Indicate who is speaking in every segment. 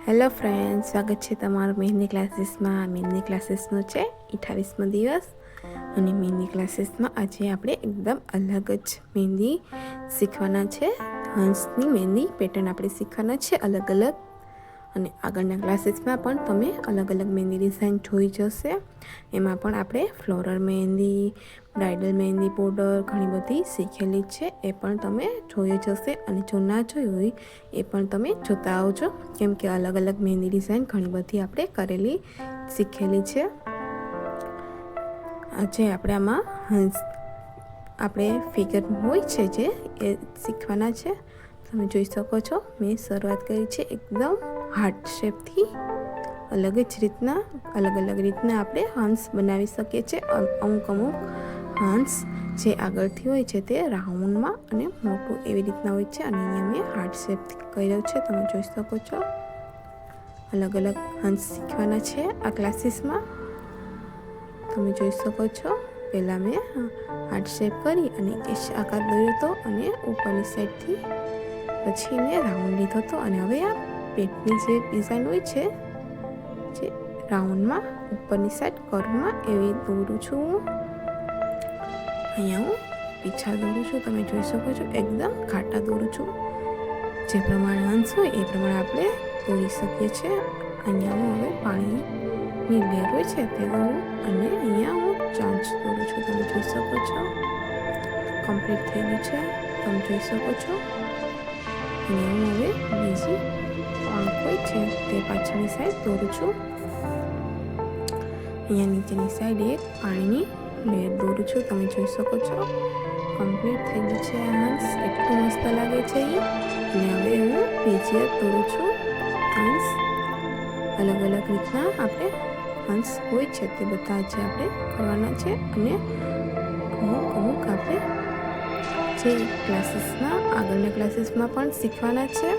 Speaker 1: Hello friend, સ્વાગત છે તમારું મહેંદી ક્લાસીસમાં. મહેંદી ક્લાસીસનો છે 28મો દિવસ અને મહેંદી ક્લાસીસમાં આજે આપણે એકદમ અલગ જ મહેંદી શીખવાના છે. હંસની મહેંદી પેટર્ન આપણે શીખવાના છે અલગ અલગ, અને આગળના ક્લાસીસમાં પણ તમે અલગ અલગ મહેંદી ડિઝાઇન જોઈ જશે. એમાં પણ આપણે ફ્લોરલ મહેંદી, બ્રાઇડલ મહેંદી પાવડર ઘણી બધી શીખેલી છે, એ પણ તમે જોઈ જશે. અને જો ના જોઈ હોય એ પણ તમે જોતા આવજો, કેમ કે અલગ અલગ મહેંદી ડિઝાઇન ઘણી બધી આપણે કરેલી શીખેલી છે. આજે આપણે આમાં હંસ આપણે ફિગર હોય છે જે એ શીખવાના છે. તમે જોઈ શકો છો મેં શરૂઆત કરી છે એકદમ હાર્ટ શેપથી. અલગ જ રીતના અલગ રીતના આપણે હંસ બનાવી શકીએ છીએ. અમુક હંસ જે આગળથી હોય છે તે રાઉન્ડમાં અને મોટું એવી રીતના હોય છે, અને અહીંયા મેં હાર્ટ શેપથી કર્યો છે. તમે જોઈ શકો છો અલગ અલગ હંસ શીખવાના છે આ ક્લાસીસમાં. તમે જોઈ શકો છો પહેલાં મેં હાર્ટ શેપ કરી અને એશ આકાર દોર્યો હતો, અને ઉપરની સાઈડથી પછી મેં રાઉન્ડ લીધો હતો. અને હવે આ પેટની જે ડિઝાઇન હોય છે જે રાઉન્ડમાં ઉપરની સાઈડ કર્વમાં એવી દોરું છું. અહીંયા હું પીછા દોરું છું. તમે જોઈ શકો છો એકદમ ઘાટા દોરું છું. જે પ્રમાણે હંસ હોય એ પ્રમાણે આપણે દોરી શકીએ છીએ. અહીંયા હું હવે પાણીની લેયર હોય છે તે દોરું, અને અહીંયા હું ચાંચ દોરું છું. તમે જોઈ શકો છો કમ્પ્લીટ થઈ ગયું છે. તમે જોઈ શકો છો અહીંયા હું હવે બીજી પાંખ હોય છે તે પાછળની સાઈડ દોરું છું. અહીંયા નીચેની સાઈડ એક પાણીની લેયર દોરું છું. તમે જોઈ શકો છો કમ્પ્લીટ થઈ ગયું છે આ હંસ. એટલું મસ્ત લાગે છે એ. અને હવે હું બીજી દોરું છું હંસ. અલગ રીતના આપણે હંસ હોય છે તે બધા જે આપણે કરવાના છે, અને અમુક આપણે જે ક્લાસીસમાં આગળના ક્લાસીસમાં પણ શીખવાના છે,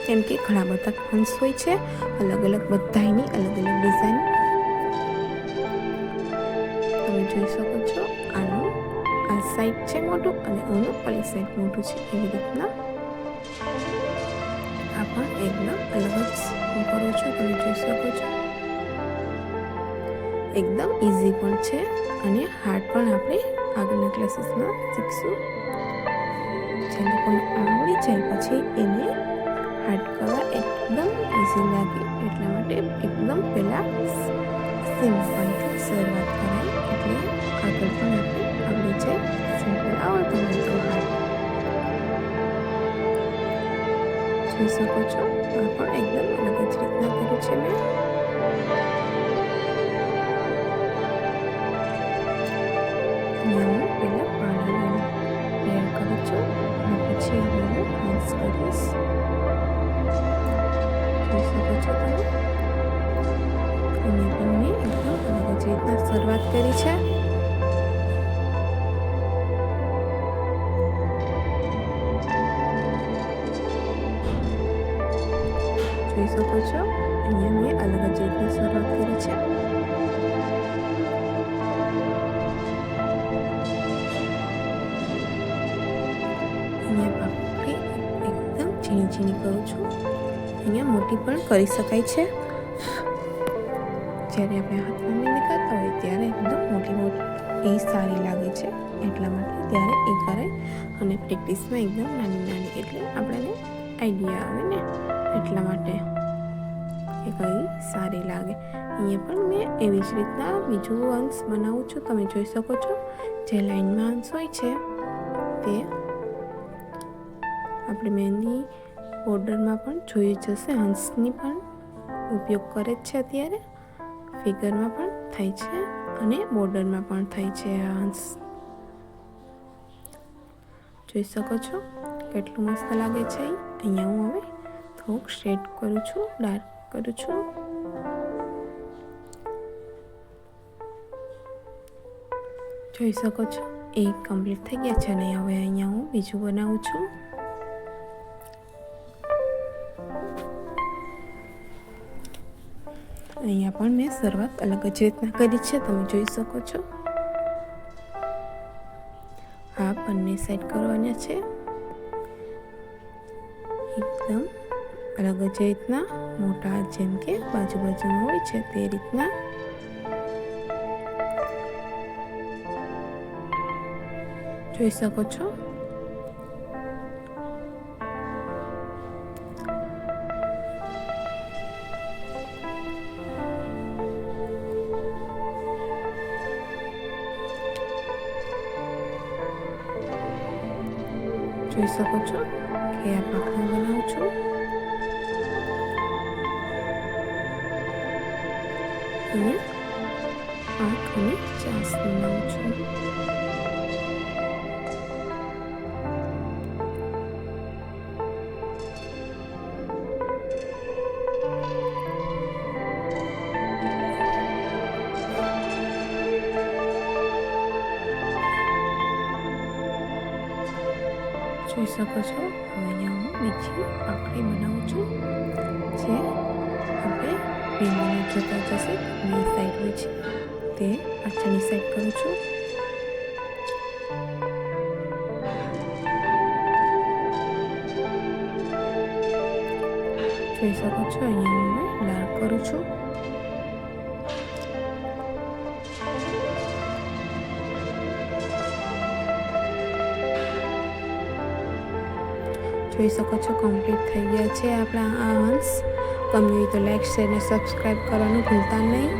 Speaker 1: કેમ કે ઘણા બધા હંસ હોય છે અલગ બધાની અલગ ડિઝાઇન. તમે જોઈ શકો છો આનું આ સાઈડ છે મોટું અને આનું પેલી સાઈડ મોટું છે, એવી રીતના આ પણ એકદમ અલગ જ હું કરું છું. તમે જોઈ શકો છો એકદમ ઇઝી પણ છે, અને હાર્ડ પણ આપણે આગળના ક્લાસીસમાં શીખશું. જે લોકોને આવડી જાય પછી એને હાર્ડ કરવા એકદમ ઇઝી લાગે, એટલા માટે એકદમ પહેલાં સિમ્પલથી શરૂઆત કરાય, એટલે આગળ પણ આપણે આવડી જાય. સિમ્પલ આવડતું હોય તો હાર્ડ જોઈ શકો છો. આ પણ એકદમ અલગ જ રીતના કર્યું છે મેં. હું પહેલાં પાણીની લેયર કરું છું અને પછી હવે હું હંસ કરીશ. જોઈ શકો છો તમે. અને પણ મેં એકદમ અલગ જ રીતના શરૂઆત કરી છે. જોઈ શકો છો અહીંયા મેં અલગ જ રીતના શરૂઆત કરી છે. અહીંયા પાપડી એકદમ ઝીણી કરું છું. અહીંયા મોટી પણ કરી શકાય છે. જ્યારે આપણે હાથમાં મહેંદી કરતા હોય ત્યારે એકદમ મોટી એ સારી લાગે છે, એટલા માટે ત્યારે એ કરાય. અને પ્રેક્ટિસમાં એકદમ નાની એટલે આપણને આઈડિયા આવે ને, એટલા માટે એ કઈ સારી લાગે. અહીંયા પણ મેં એવી જ રીતના બીજું અંશ બનાવું છું. તમે જોઈ શકો છો જે લાઈનમાં અંશ હોય છે તે આપણે મહેંદી બોર્ડરમાં પણ જોઈ જશે. હંસની પણ ઉપયોગ કરે જ છે અત્યારે, ફિગરમાં પણ થાય છે અને બોર્ડરમાં પણ થાય છે આ હંસ. જોઈ શકો છો કેટલું મસ્ત લાગે છે. અહીંયા હું હવે થોડુંક શેડ કરું છું, ડાર્ક કરું છું. જોઈ શકો છો એ કમ્પ્લીટ થઈ ગયા છે, અને હવે અહીંયા હું બીજું બનાવું છું. અહીંયા પણ મેં શરૂઆત અલગ જ રીતના કરી છે. તમે જોઈ શકો છો આ બંને સાઈડ કરવાના છે. એકદમ અલગ જ રીતના મોટા જેમ કે બાજુ બાજુમાં હોય છે તે રીતના જોઈ શકો છો. જોઈ શકો છો કે આ પાકમાં બનાવું છું. અને પાક અને ચાસ બનાવું છું. જોઈ શકો છો અહીંયા હું બીજી પાકડી બનાવું છું જે આપણે ભીંડીને જોતા જશે બે સાઈડ હોય છે તે પાછળની સાઈડ કરું છું. જોઈ શકો છો અહીંયા હું ડાર્ક કરું છું. જોઈ શકો છો કમ્પ્લીટ થઈ ગયા છે આપણા આ અંશ. ગમ્યું હોય તો લાઈક શેર અને સબસ્ક્રાઈબ કરવાનું ભૂલતા નહીં.